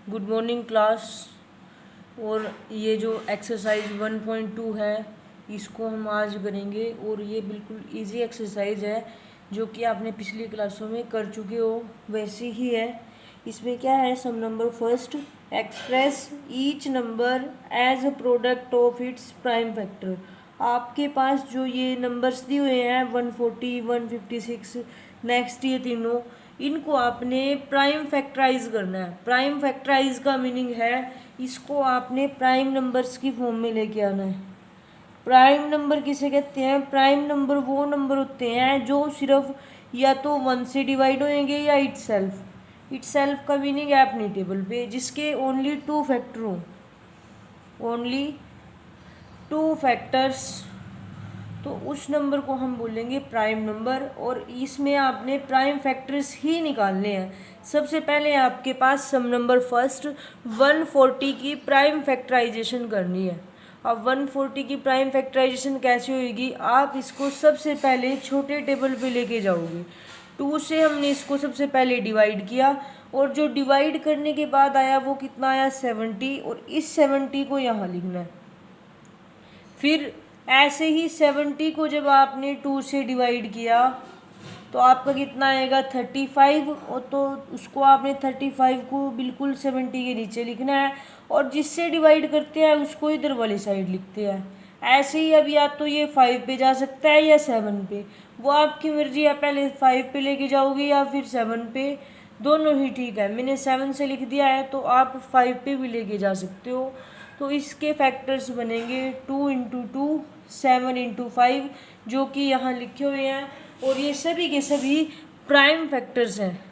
Good morning class. और ये जो एक्सरसाइज 1.2 है इसको हम आज करेंगे और ये बिल्कुल इजी एक्सरसाइज है जो कि आपने पिछली क्लासों में कर चुके हो, वैसी ही है। इसमें क्या है, sum number first, express each number as a product of its prime factor. आपके पास जो ये नंबर्स दिए हुए हैं 140, 156, नेक्स्ट ये तीनों, इनको आपने प्राइम फैक्टराइज करना है। प्राइम फैक्टराइज का मीनिंग है इसको आपने प्राइम नंबर्स की फॉर्म में लेके आना है। प्राइम नंबर किसे कहते हैं? प्राइम नंबर वो नंबर होते हैं जो सिर्फ या तो 1 से डिवाइड होंगे या इटसेल्फ। इटसेल्फ का मीनिंग है अपनी टेबल पे जिसके ओनली 2 फैक्टर हों, ओनली 2 फैक्टर्स, तो उस नंबर को हम बोलेंगे प्राइम नंबर। और इसमें आपने प्राइम फैक्टर्स ही निकालने हैं। सबसे पहले आपके पास सम नंबर फर्स्ट 140 की प्राइम फैक्टराइजेशन करनी है। अब 140 की प्राइम फैक्टराइजेशन कैसे होगी? आप इसको सबसे पहले छोटे टेबल पे लेके जाओगे। 2 से हमने इसको सबसे पहले डिवाइड किया और जो डिवाइड करने के बाद आया वो कितना आया? 70। और इस 70 को यहाँ लिखना है। फिर ऐसे ही 70 को जब आपने 2 से डिवाइड किया तो आपका कितना आएगा? 35। और तो उसको आपने 35 को बिल्कुल 70 के नीचे लिखना है और जिससे डिवाइड करते हैं उसको इधर वाली साइड लिखते हैं। ऐसे ही अब या तो ये 5 पे जा सकता है या 7 पे, वो आपकी मर्जी है। पहले 5 पे लेके जाओगे या फिर 7 पे, दोनों ही ठीक है। मैंने 7 से लिख दिया है तो आप 5 पे भी लेके जा सकते हो। तो इसके फैक्टर्स बनेंगे 2 इंटू 2, 7 इंटू 5, जो कि यहाँ लिखे हुए हैं। और ये सभी के सभी प्राइम फैक्टर्स हैं।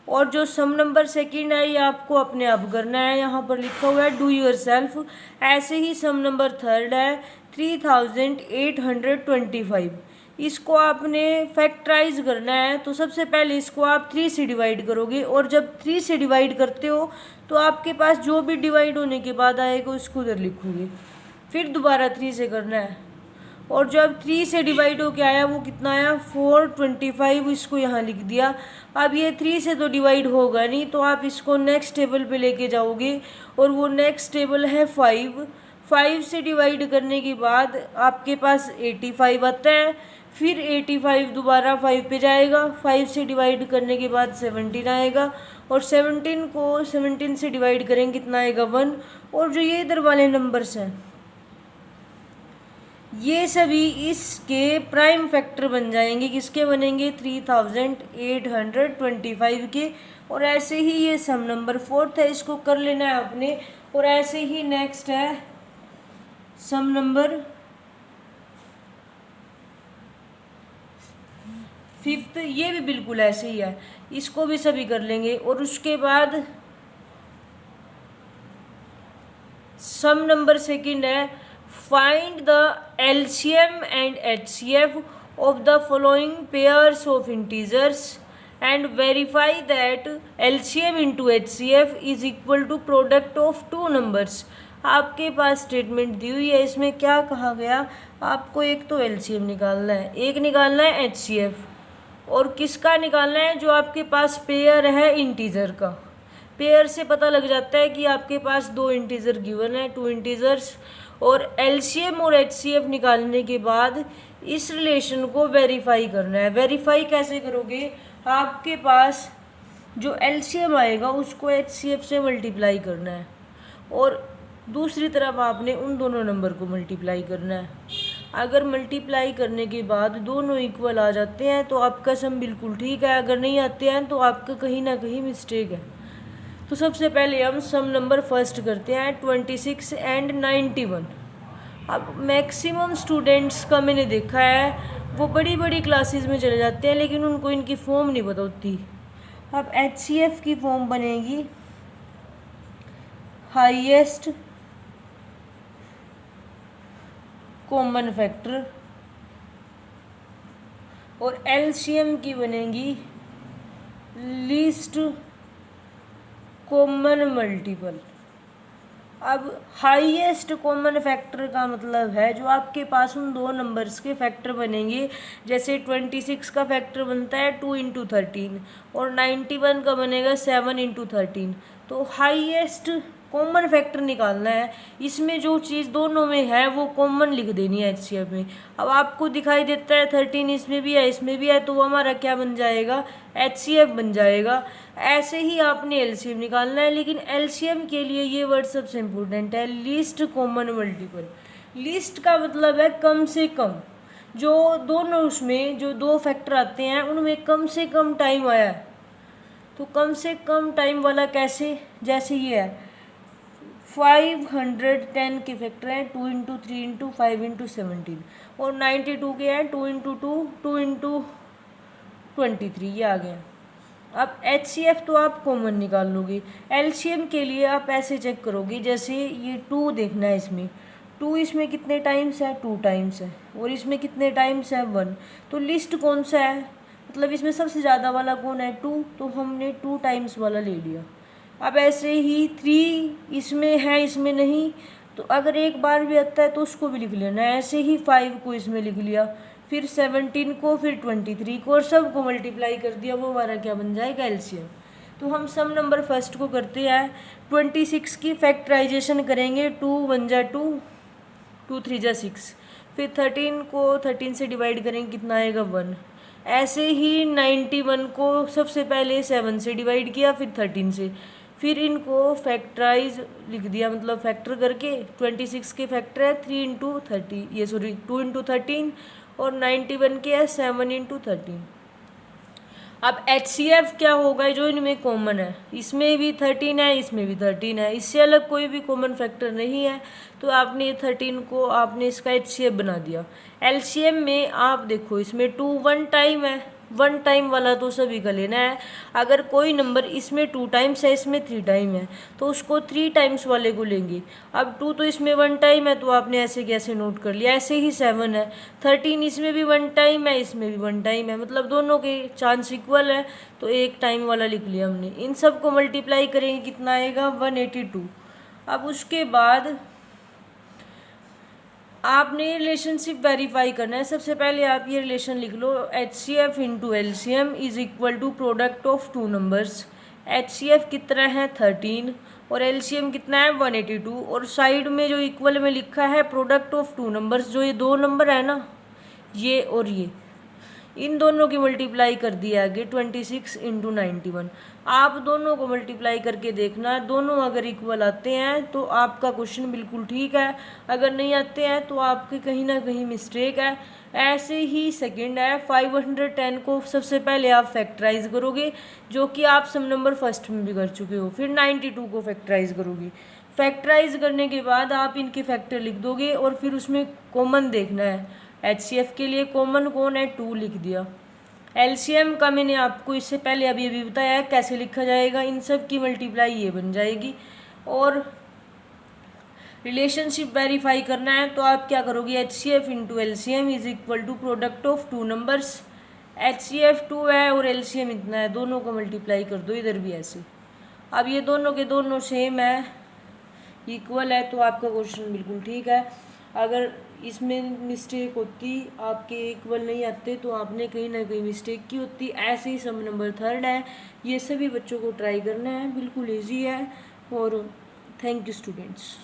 और जो सम नंबर सेकंड है ये आपको अपने आप करना है, यहाँ पर लिखा हुआ है डू योर सेल्फ। ऐसे ही सम नंबर थर्ड है 3825। इसको आपने फैक्टराइज करना है। तो सबसे पहले इसको आप 3 से डिवाइड करोगे और जब 3 से डिवाइड करते हो तो आपके पास जो भी डिवाइड होने के बाद आएगा उसको उधर लिखोगे। फिर दोबारा 3 से करना है और जब 3 से डिवाइड होके आया वो कितना आया? 425। इसको यहाँ लिख दिया। अब ये 3 से तो डिवाइड होगा नहीं तो आप इसको नेक्स्ट टेबल पे लेके जाओगे और वो नेक्स्ट टेबल है 5। 5 से डिवाइड करने के बाद आपके पास 85 आता है। फिर 85 दोबारा 5 पे जाएगा। 5 से डिवाइड करने के बाद 17 आएगा और 17 को 17 से डिवाइड करेंगे कितना आएगा? 1। और जो ये इधर वाले नंबर्स हैं ये सभी इसके प्राइम फैक्टर बन जाएंगे। किसके बनेंगे? 3825 के। और ऐसे ही ये सम नंबर फोर्थ है, इसको कर लेना है आपने। और ऐसे ही नेक्स्ट है सम नंबर फिफ्थ, ये भी बिल्कुल ऐसे ही है, इसको भी सभी कर लेंगे। और उसके बाद सम नंबर सेकंड है find the LCM and HCF of the following pairs of integers and verify that LCM into HCF is equal to product of two numbers। आपके पास स्टेटमेंट दी हुई है, इसमें क्या कहा गया? आपको एक तो LCM निकालना है, एक निकालना है HCF। और किसका निकालना है? जो आपके पास पेयर है इंटीजर का। पेयर से पता लग जाता है कि आपके पास 2 इंटीजर गिवन है, 2 इंटीजर्स। और एलसीएम और एचसीएफ निकालने के बाद इस रिलेशन को वेरीफाई करना है। वेरीफाई कैसे करोगे? आपके पास जो एलसीएम आएगा उसको एचसीएफ से मल्टीप्लाई करना है और दूसरी तरफ आपने उन दोनों नंबर को मल्टीप्लाई करना है। अगर मल्टीप्लाई करने के बाद दोनों इक्वल आ जाते हैं तो आपका सम बिल्कुल ठीक है, अगर नहीं आते हैं तो आपका कहीं ना कहीं मिस्टेक है। तो सबसे पहले हम सम नंबर फर्स्ट करते हैं 26 एंड 91। अब मैक्सिमम स्टूडेंट्स का मैंने देखा है वो बड़ी बड़ी क्लासेस में चले जाते हैं लेकिन उनको इनकी फॉर्म नहीं पता होती। अब HCF की फॉर्म बनेगी हाईएस्ट कॉमन फैक्टर और LCM की बनेगी लीस्ट कॉमन मल्टीपल। अब हाईएस्ट कॉमन फैक्टर का मतलब है जो आपके पास उन दो नंबर्स के फैक्टर बनेंगे। जैसे 26 का फैक्टर बनता है 2 × 13 और 91 का बनेगा 7 × 13। तो हाईएस्ट कॉमन फैक्टर निकालना है। इसमें जो चीज़ दोनों में है वो कॉमन लिख देनी है HCF में। अब आपको दिखाई देता है 13 इसमें भी है इसमें भी है, तो वो हमारा क्या बन जाएगा, HCF बन जाएगा। ऐसे ही आपने LCM निकालना है, लेकिन LCM के लिए ये वर्ड सबसे इम्पोर्टेंट है, लीस्ट कॉमन मल्टीपल। लीस्ट का मतलब है कम से कम, जो दोनों उसमें जो दो फैक्टर आते हैं उनमें कम से कम टाइम आया है। तो कम से कम टाइम वाला कैसे, जैसे ये है 510 के फैक्टर हैं 2 × 3 × 5 × 17 और 92 के हैं 2 × 2 2 × 23, ये आ गया। अब HCF तो आप कॉमन निकाल लोगे। LCM के लिए आप ऐसे चेक करोगे, जैसे ये 2 देखना है, इसमें 2 इसमें कितने टाइम्स है, 2 टाइम्स है, और इसमें कितने टाइम्स है, 1। तो लिस्ट कौन सा है, मतलब इसमें सबसे ज़्यादा वाला कौन है, 2, तो हमने 2 टाइम्स वाला ले लिया। अब ऐसे ही 3 इसमें है इसमें नहीं, तो अगर एक बार भी आता है तो उसको भी लिख लेना है। ऐसे ही 5 को इसमें लिख लिया, फिर 17 को, फिर 23 को, और सब को मल्टीप्लाई कर दिया, वो हमारा क्या बन जाएगा, LCM। तो हम सम नंबर फर्स्ट को करते हैं। 26 की फैक्टराइजेशन करेंगे, 2 × 1 = 2, 2 × 3 = 6, फिर 13 को 13 से डिवाइड करेंगे, कितना आएगा, 1। ऐसे ही 91 को सबसे पहले 7 से डिवाइड किया, फिर 13 से, फिर इनको फैक्टराइज लिख दिया, मतलब फैक्टर करके। 26 के फैक्टर है 3 × 30, ये सॉरी 2 × 13, और 91 के है 7 × 13। अब HCF क्या होगा, जो इनमें कॉमन है, इसमें भी 13 है इसमें भी 13 है, इससे अलग कोई भी कॉमन फैक्टर नहीं है, तो आपने 13 को आपने इसका HCF बना दिया। LCM में आप देखो, इसमें 2 1 टाइम है, 1 टाइम वाला तो सभी का लेना है। अगर कोई नंबर इसमें 2 टाइम्स है इसमें 3 टाइम है, तो उसको 3 टाइम्स वाले को लेंगे। अब 2 तो इसमें 1 टाइम है, तो आपने ऐसे कैसे नोट कर लिया। ऐसे ही 7 है, 13 इसमें भी 1 टाइम है इसमें भी 1 टाइम है, मतलब दोनों के चांस इक्वल है, तो एक टाइम वाला लिख लिया हमने। इन सब को मल्टीप्लाई करेंगे, कितना आएगा, 182। अब उसके बाद आपने रिलेशनशिप वेरीफाई करना है। सबसे पहले आप ये रिलेशन लिख लो, HCF × LCM = product of 2 numbers. HCF कितना है, 13, और LCM कितना है, 182, और साइड में जो इक्वल में लिखा है प्रोडक्ट ऑफ 2 नंबर्स, जो ये दो नंबर है ना, ये और ये, इन दोनों की मल्टीप्लाई कर दिया आगे 26 × 91। आप दोनों को मल्टीप्लाई करके देखना, दोनों अगर इक्वल आते हैं तो आपका क्वेश्चन बिल्कुल ठीक है, अगर नहीं आते हैं तो आपके कहीं ना कहीं मिस्टेक है। ऐसे ही सेकंड है, 510 को सबसे पहले आप फैक्टराइज करोगे, जो कि आप सम नंबर फर्स्ट में भी कर चुके हो। फिर 92 को फैक्टराइज करोगे। फैक्टराइज करने के बाद आप इनके फैक्टर लिख दोगे, और फिर उसमें कॉमन देखना है। HCF के लिए कॉमन कौन है, 2 लिख दिया। LCM का मैंने आपको इससे पहले अभी बताया है कैसे लिखा जाएगा। इन सब की मल्टीप्लाई ये बन जाएगी। और रिलेशनशिप वेरीफाई करना है तो आप क्या करोगे, HCF × LCM = product of 2 numbers. HCF 2 है और LCM इतना है, दोनों को मल्टीप्लाई कर दो, इधर भी ऐसे। अब ये दोनों के दोनों सेम है, इक्वल है, तो आपका क्वेश्चन बिल्कुल ठीक है। अगर इसमें मिस्टेक होती, आपके इक्वल नहीं आते, तो आपने कहीं ना कहीं मिस्टेक की होती। ऐसे ही सम नंबर थर्ड है, ये सभी बच्चों को ट्राई करना है, बिल्कुल ईजी है। और थैंक यू स्टूडेंट्स।